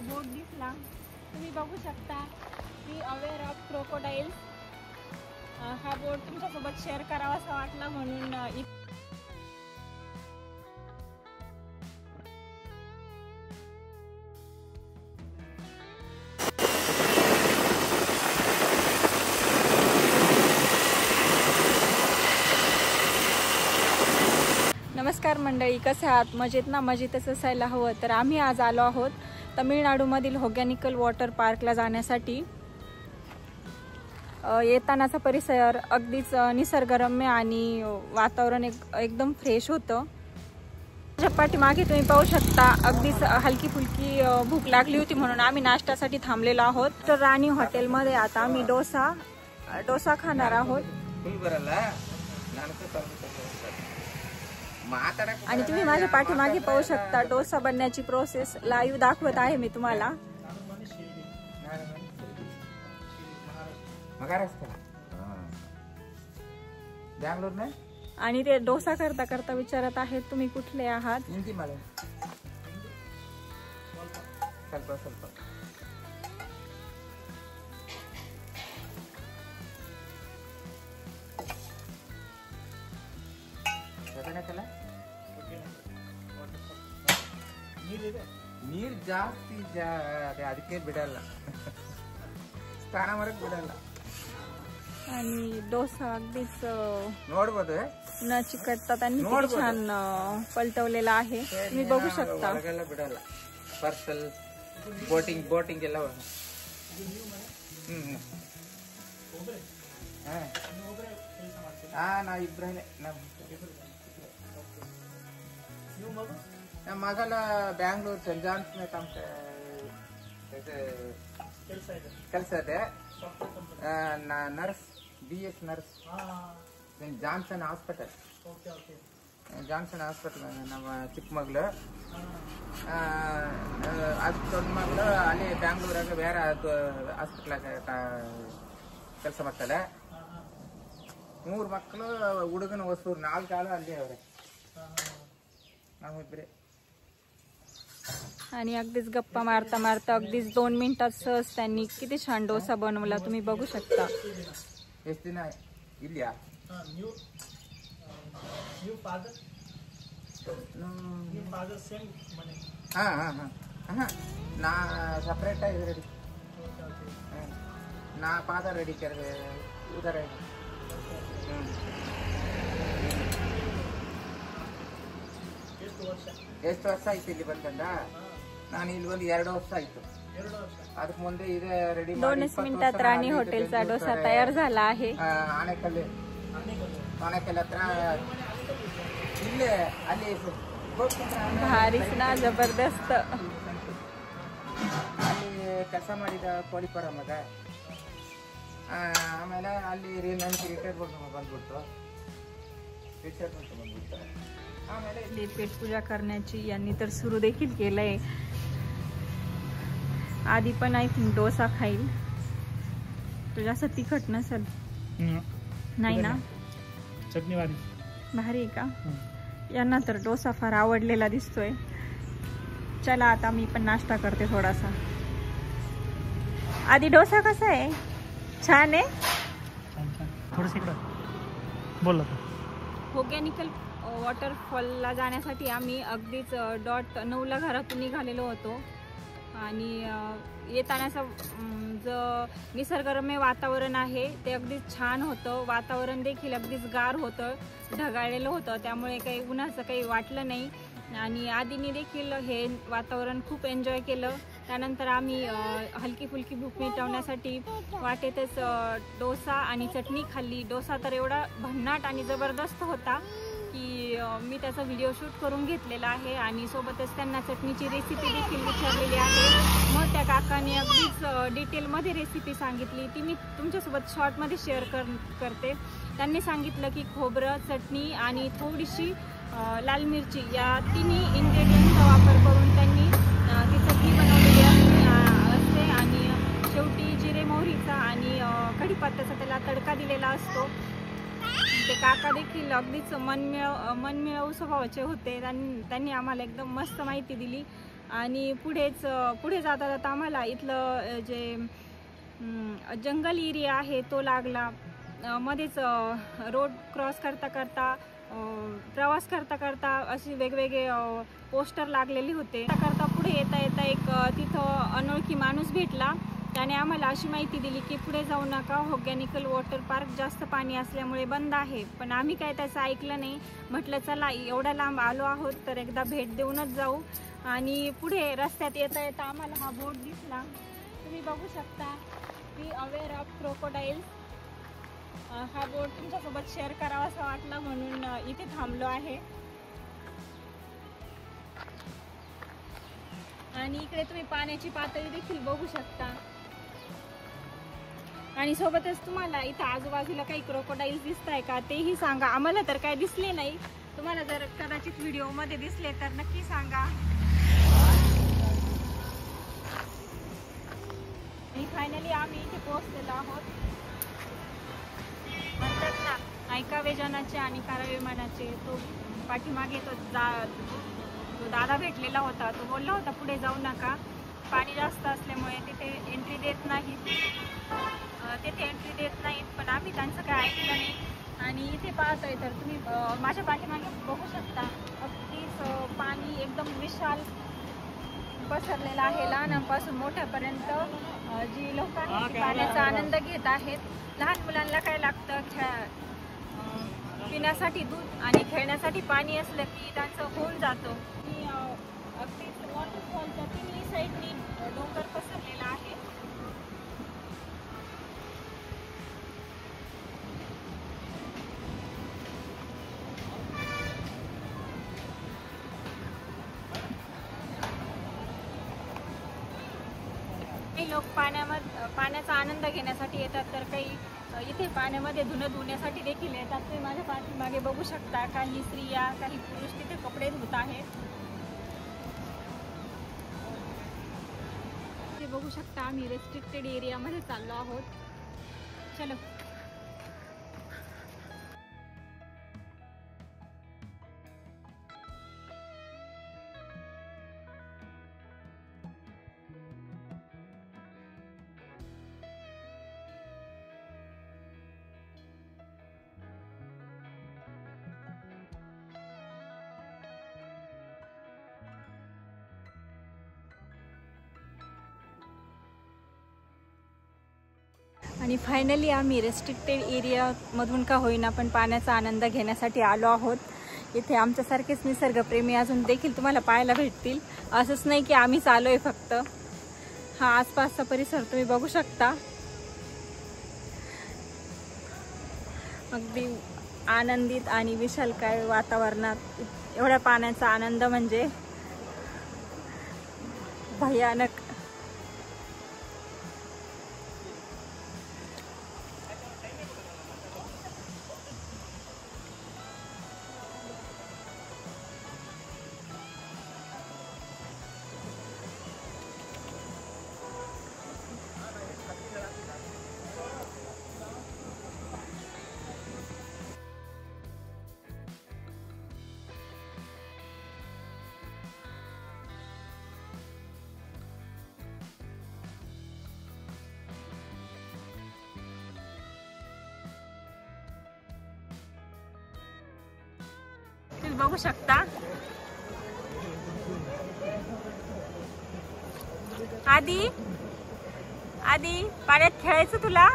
बोट दिसला तुम्ही बघू शकता बी अवेअर ऑफ क्रोकोडाइल्स। हा बोट तुमच्यासोबत शेअर करावासा वाटला म्हणून नमस्कार मंडळी, कसे आहात? मजेत ना? मजेतच असायला हवं. तर आम्ही आज आलो आहोत तमिळनाडूमधील होगॅनिकल वॉटर पार्कला जाण्यासाठी। येतानाचा परिसर अगदीच निसर्गरम्य आणि वातावरण एकदम फ्रेश होतं। माझ्या पाठीमागे तुम्ही पाहू शकता अगदीच हलकी फुलकी भूक लागली होती म्हणून आम्ही नाश्त्यासाठी थांबलेलो आहोत। तर राणी हॉटेलमध्ये आता आम्ही डोसा खाणार आहोत आणि तुम्ही माझ्या पाठीमागे पाहू शकता डोसा बनण्याची प्रोसेस लाईव्ह दाखवत आहे मी तुम्हाला। आणि ते डोसा करता करता विचारत आहेत तुम्ही कुठले आहात? ನೀರು ಜಾಸ್ತಿ ಅದಕ್ಕೆ ಬಿಡಲ್ಲ, ಸ್ನಾನ ಮಾಡಕ್ ಬಿಡಲ್ಲ। आणि डोसा अगदीच ನೋಡಬಹುದು न चिकटता त्यांनी किती छान पलटवलेला आहे, तुम्ही बघू शकता। ಬಿಡಲ್ಲ ಪಾರ್ಸಲ್ ಬೋಟಿಂಗ್ ಎಲ್ಲ ನಾ ಇಬ್ರೇ ನಮ್ಮ ಮಗಲ ಬ್ಯಾಂಗ್ಳೂರ್ ಸೆಂಟ್ ಜಾನ್ಸ್ ಕೆಲಸ ಇದೆ, nurse BS nurse Johnson hospital ನಮ್ಮ ಚಿಕ್ಕ ಮಗಳು ಅದು ದೊಡ್ಡ ಮಗಳು ಅಲ್ಲಿ ಬ್ಯಾಂಗ್ಳೂರಾಗ ಬೇರೆ ಹಾಸ್ಪಿಟ್ಲಾಗ ಕೆಲಸ ಮಾಡ್ತಾಳೆ। 3 ಮಕ್ಕಳು, ಹುಡುಗನ ಹೊಸೂರು, 4 ಕಾಲ ಅಲ್ಲಿ ಅವ್ರೆ, नाविब्रे। आणि अगदीच गप्पा मारता मारता अगदीच 2 मिनिटात सहज त्यांनी किती छान डोसा बनवला, तुम्ही बघू शकता। ಎಷ್ಟು ದಿನ ಇಲ್ಲಿಯಾ? ನ್ಯೂ ಫಾದರ್ ಸೇಮ್ ಮನೆ। ನಾ ಸಪರೇಟ್ ಆಗಿ ರೆಡಿ, ನಾ ಫಾದರ್ ರೆಡಿ ಕರೆ ಉದರ। ಎಷ್ಟು ವರ್ಷ ಆಯ್ತು ಇಲ್ಲಿ ಬಂದ? ನಾನು ಇಲ್ಲಿ ಬಂದು 2 ವರ್ಷ ಆಯ್ತು। ಅದಕ್ಕೆ ಮುಂದೆ ಇದೆ ರೆಡಿ 2 मिनिटात राणी हॉटेलचा डोसा तयार झाला आहे। ಆನೆಕಲ್ಲು ಹತ್ರ ಇಲ್ಲೇ ಅಲ್ಲಿ भारीच ना, जबरदस्त। ಅಲ್ಲಿ ಕೆಲಸ ಮಾಡಿದ ಕೋಳಿಪರ ಮಗ, ಆಮೇಲೆ ಅಲ್ಲಿ ನನಗೆ ರಿಟೈರ್ಮೆಂಟ್ ಬಂದ್ಬಿಟ್ಟು आमेले पेट पूजा करण्याची यांनी तर सुरू देखील केलंय। आधी पण आय थिंक डोसा खाईल, तो जास्त तिखट नसेल नाही ना? चटणी भारी आहे का? यांना तर डोसा फार आवडलेला दिसतोय। चला आता मी पण नाश्ता करते थोडासा। आधी डोसा कसा आहे? छान आहे, थोडंसं इकडं बोल। होगॅनिकल वॉटरफॉलला जाण्यासाठी आम्ही अगदीच 9:00 घरातून निघालेलो होतो आणि येतानाचं जो निसर्गरम्य वातावरण आहे ते अगदीच छान होतं। वातावरण देखील अगदीच गार होतं, ढगाळलेलं होतं, त्यामुळे काही उन्हाचं काही वाटलं नाही आणि आधीने देखील हे वातावरण खूप एन्जॉय केलं। त्यानंतर आम्ही हलकी फुलकी भूक मिटवण्यासाठी वाटेतच डोसा आणि चटणी खाल्ली। डोसा तर एवढा भन्नाट आणि जबरदस्त होता की मी त्याचा व्हिडिओ शूट करून घेतलेला आहे आणि सोबतच त्यांना चटणीची रेसिपी देखील विचारलेली आहे। मग त्या काकांनी अगदीच डिटेलमध्ये रेसिपी सांगितली, ती मी तुमच्यासोबत शॉर्टमध्ये शेअर करते। त्यांनी सांगितलं की खोबरं, चटणी आणि थोडीशी लाल मिरची या 3 इन्ग्रेडियंटचा वापर करून त्यांनी ती चटणी बनवलेली असते आणि शेवटी जिरे मोहरीचा आणि कढीपत्त्याचा त्याला तडका दिलेला असतो। ते काका देखील अगदीच मनमिळाऊ स्वभावाचे होते। त्यांनी आम्हाला एकदम मस्त माहिती दिली आणि पुढे जाता जाता आम्हाला इथलं जे जंगल एरिया आहे तो लागला. मध्येच रोड क्रॉस करता करता प्रवास करता करता असे वेगवेगळे पोस्टर लागलेले होते. करता पुढे येता येता एक तिथं अनोळखी माणूस भेटला. त्याने आम्हाला अशी माहिती दिली की पुढे जाऊ नका, ऑर्गॅनिकल वॉटर पार्क जास्त पाणी असल्यामुळे बंद आहे. पण आम्ही काय त्याचं ऐकलं नाही. म्हटलं चला एवढ्या लांब आलो आहोत तर एकदा भेट देऊनच जाऊ. आणि पुढे रस्त्यात येता येता आम्हाला हा बोर्ड दिसला. तुम्ही बघू शकता, बी अवेअर ऑफ क्रोकोडाईल्स. हा बोर्ड तुमच्यासोबत शेअर करावा असा वाटला म्हणून इथे थांबलो आहे. आणि इकडे तुम्ही पाण्याची पातळी देखील बघू शकता. आणि सोबतच तुम्हाला इथं आजूबाजूला काही क्रोकोडाईल्स दिसत आहे का तेही सांगा. आम्हाला तर काय दिसले नाही, तुम्हाला जर कदाचित व्हिडिओमध्ये दिसले तर नक्की सांगा. आणि फायनली आम्ही इथे पोहोचलेलो आहोत. म्हणतात ना ऐकावे जनाचे आणि करावे मनाचे. तो पाठीमागे तो दादा भेटलेला होता. तो बोलला होता पुढे जाऊ नका, पाणी जास्त असल्यामुळे तिथे एंट्री देत नाहीत. पण आम्ही त्यांचं काय ऐकलं नाही. आणि इथे पाहतोय तर तुम्ही माझ्या पाठीमागे बघू शकता, अगदीच पाणी एकदम विशाल पसरलेलं आहे. लहानांपासून मोठ्यापर्यंत जी लोक आहेत पाण्याचा आनंद घेत आहेत. लहान मुलांना काय लागतं, पिण्यासाठी दूध आणि खेळण्यासाठी पाणी असलं की त्यांचं होऊन जातं. की अगदीच वॉटरफॉलच्या तिन्ही साईडनी डोंगर पसरलेला आहे. काही लोक पाण्याचा आनंद घेण्यासाठी येतात, तर काही इथे पाण्यामध्ये धुण्यासाठी देखील येतात. तुम्ही माझ्या पाठीमागे बघू शकता, काही स्त्रिया काही पुरुष तिथे कपडे धुत आहेत. ते बघू शकता आम्ही रेस्ट्रिक्टेड एरियामध्ये चाललो आहोत. चलो. आणि फायनली आम्ही रेस्ट्रिक्टेड एरियामधून का होईना पण पाण्याचा आनंद घेण्यासाठी आलो आहोत. इथे आमच्यासारखेच निसर्गप्रेमी अजून देखील तुम्हाला पाहायला भेटतील. असंच नाही की आम्हीच आलोय फक्त. हा आसपासचा परिसर तुम्ही बघू शकता. अगदी आनंदित आणि विशालकाय वातावरणात एवढ्या पाण्याचा आनंद म्हणजे भयानक. तुम्ही बघू शकता. आधी पाण्यात खेळायचं तुला.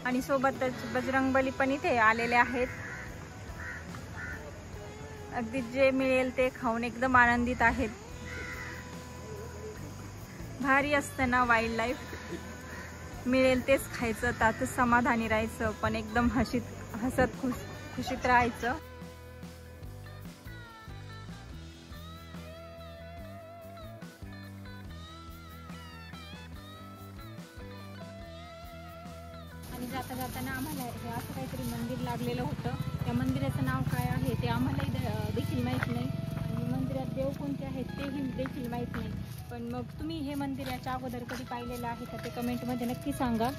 आणि सोबतच बजरंगबली पण इथे आलेले आहेत. अगदी जे मिळेल ते खाऊन एकदम आनंदित आहेत. भारी असतं ना वाईल्ड लाईफ. मिळेल तेच खायचं, त्यातच समाधानी राहायचं, पण एकदम हसत खुशीत राहायचं. आणि जाताना आम्हाला हे असं काहीतरी मंदिर लागलेलं होतं. त्या मंदिराचं नाव काय आहे ते आम्हालाही देखील माहीत नाही. आणि देव कोणते आहेत तेही देखील माहीत नाही. पण मग तुम्ही हे मंदिर याच्या अगोदर कधी पाहिलेलं आहे का ते कमेंटमध्ये नक्की सांगा.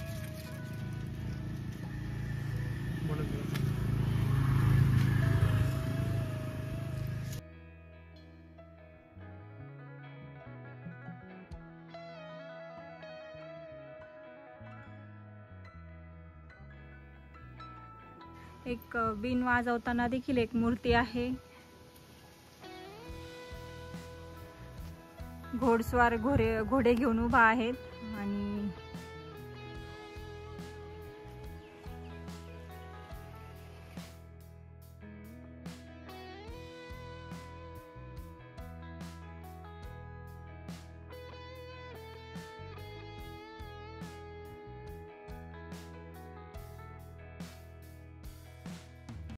एक बीन वाजवताना देखील एक मूर्ती आहे. घोडस्वार घोडे घेऊन उभा आहेत आणि